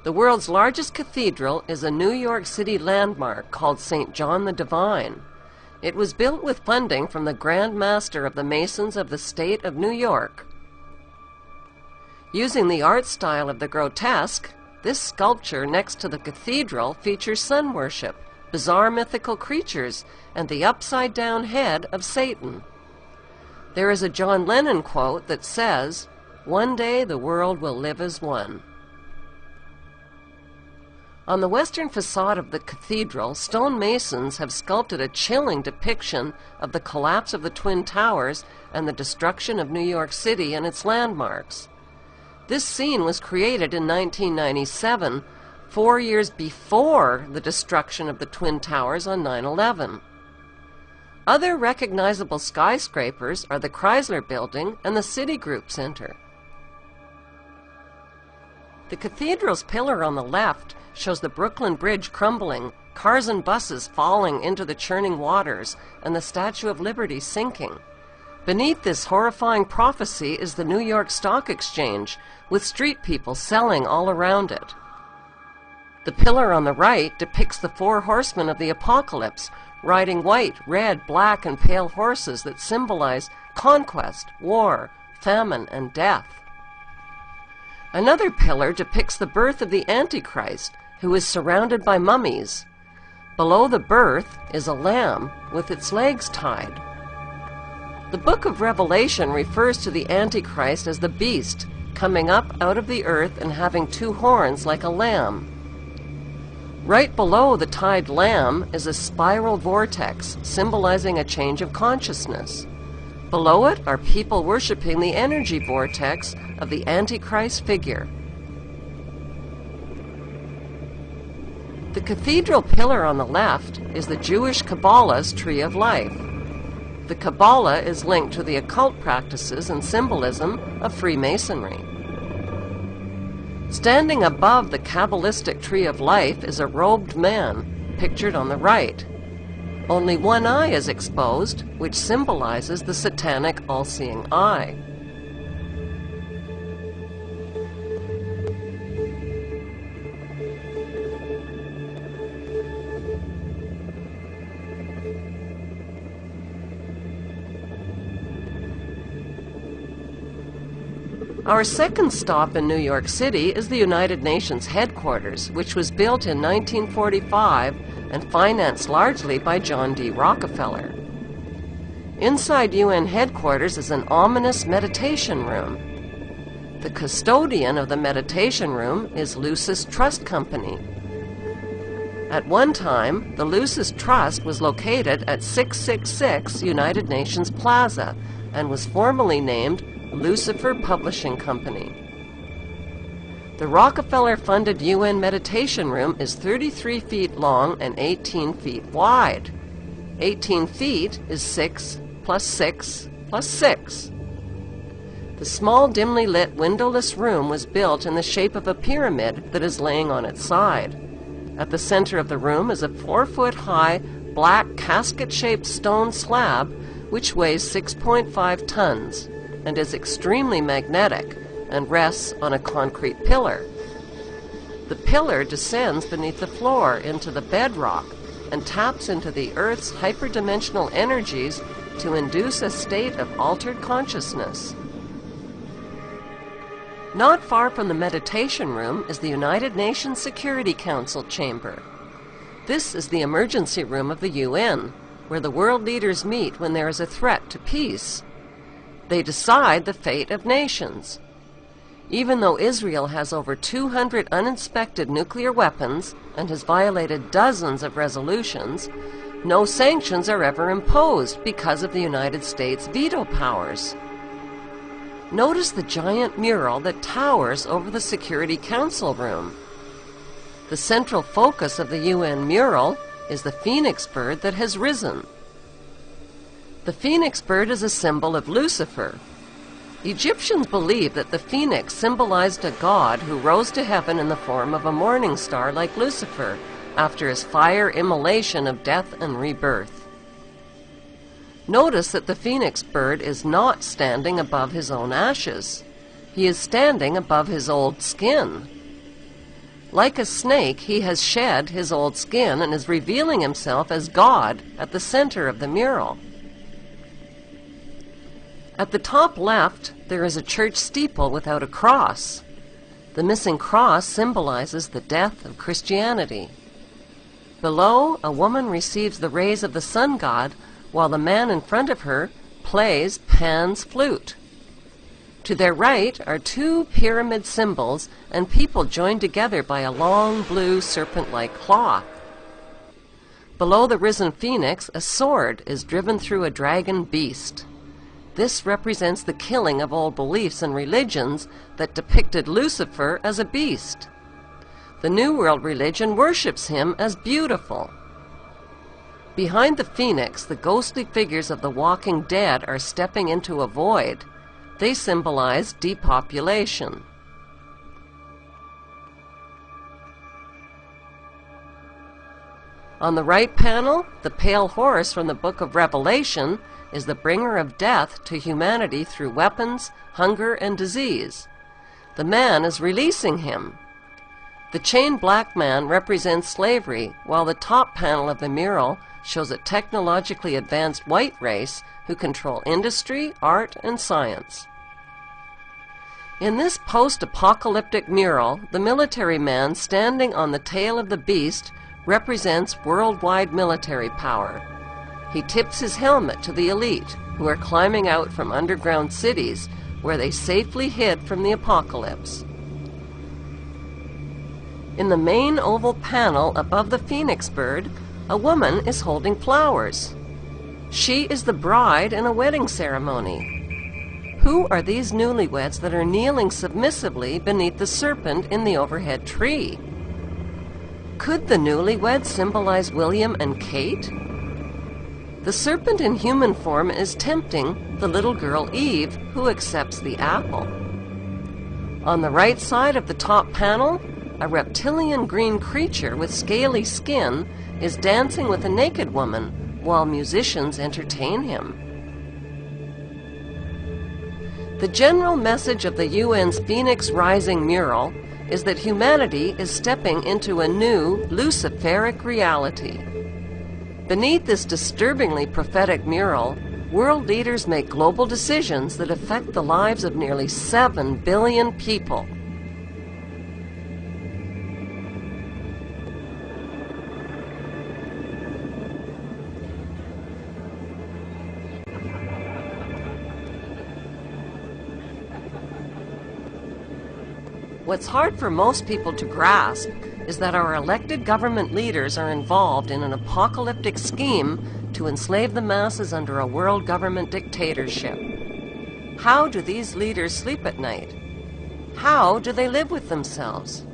The world's largest cathedral is a New York City landmark called St. John the Divine. It was built with funding from the Grand Master of the Masons of the State of New York. Using the art style of the grotesque, this sculpture next to the cathedral features sun worship, bizarre mythical creatures, and the upside-down head of Satan. There is a John Lennon quote that says, "One day the world will live as one." On the western facade of the cathedral, stonemasons have sculpted a chilling depiction of the collapse of the Twin Towers and the destruction of New York City and its landmarks. This scene was created in 1997, 4 years before the destruction of the Twin Towers on 9/11. Other recognizable skyscrapers are the Chrysler Building and the Citigroup Center. The cathedral's pillar on the left shows the Brooklyn Bridge crumbling, cars and buses falling into the churning waters, and the Statue of Liberty sinking. Beneath this horrifying prophecy is the New York Stock Exchange, with street people selling all around it. The pillar on the right depicts the 4 horsemen of the apocalypse, riding white, red, black, and pale horses that symbolize conquest, war, famine, and death. Another pillar depicts the birth of the Antichrist, who is surrounded by mummies. Below the birth is a lamb with its legs tied. The book of Revelation refers to the Antichrist as the beast, coming up out of the earth and having 2 horns like a lamb. Right below the tied lamb is a spiral vortex, symbolizing a change of consciousness. Below it are people worshiping the energy vortex of the Antichrist figure. The cathedral pillar on the left is the Jewish Kabbalah's Tree of Life. The Kabbalah is linked to the occult practices and symbolism of Freemasonry. Standing above the Kabbalistic Tree of Life is a robed man, pictured on the right. Only one eye is exposed, which symbolizes the satanic all-seeing eye. Our second stop in New York City is the United Nations headquarters, which was built in 1945 and financed largely by John D. Rockefeller. Inside UN headquarters is an ominous meditation room. The custodian of the meditation room is Lucis Trust Company. At one time, the Lucis Trust was located at 666 United Nations Plaza and was formerly named Lucifer Publishing Company. The Rockefeller-funded UN Meditation Room is 33 feet long and 18 feet wide. 18 feet is 6 plus 6 plus 6. The small, dimly lit, windowless room was built in the shape of a pyramid that is laying on its side. At the center of the room is a 4-foot-high, black, casket-shaped stone slab which weighs 6.5 tons. And is extremely magnetic and rests on a concrete pillar. The pillar descends beneath the floor into the bedrock and taps into the Earth's hyperdimensional energies to induce a state of altered consciousness. Not far from the meditation room is the United Nations Security Council chamber. This is the emergency room of the UN, where the world leaders meet when there is a threat to peace. They decide the fate of nations. Even though Israel has over 200 uninspected nuclear weapons and has violated dozens of resolutions, no sanctions are ever imposed because of the United States' veto powers. Notice the giant mural that towers over the Security Council room. The central focus of the UN mural is the phoenix bird that has risen. The phoenix bird is a symbol of Lucifer. Egyptians believed that the phoenix symbolized a god who rose to heaven in the form of a morning star like Lucifer after his fire immolation of death and rebirth. Notice that the phoenix bird is not standing above his own ashes. He is standing above his old skin. Like a snake, he has shed his old skin and is revealing himself as God at the center of the mural. At the top left, there is a church steeple without a cross. The missing cross symbolizes the death of Christianity. Below, a woman receives the rays of the sun god, while the man in front of her plays Pan's flute. To their right are two pyramid symbols and people joined together by a long blue serpent-like claw. Below the risen phoenix, a sword is driven through a dragon beast. This represents the killing of old beliefs and religions that depicted Lucifer as a beast. The New World religion worships him as beautiful. Behind the phoenix, the ghostly figures of the walking dead are stepping into a void. They symbolize depopulation. On the right panel, the pale horse from the book of Revelation is the bringer of death to humanity through weapons, hunger, and disease. The man is releasing him. The chained black man represents slavery, while the top panel of the mural shows a technologically advanced white race who control industry, art, and science. In this post-apocalyptic mural, the military man standing on the tail of the beast represents worldwide military power. He tips his helmet to the elite, who are climbing out from underground cities where they safely hid from the apocalypse. In the main oval panel above the phoenix bird, a woman is holding flowers. She is the bride in a wedding ceremony. Who are these newlyweds that are kneeling submissively beneath the serpent in the overhead tree? Could the newlyweds symbolize William and Kate? The serpent in human form is tempting the little girl Eve, who accepts the apple. On the right side of the top panel, a reptilian green creature with scaly skin is dancing with a naked woman while musicians entertain him. The general message of the UN's Phoenix Rising mural is that humanity is stepping into a new Luciferic reality. Beneath this disturbingly prophetic mural, world leaders make global decisions that affect the lives of nearly 7 billion people. What's hard for most people to grasp is that our elected government leaders are involved in an apocalyptic scheme to enslave the masses under a world government dictatorship. How do these leaders sleep at night? How do they live with themselves?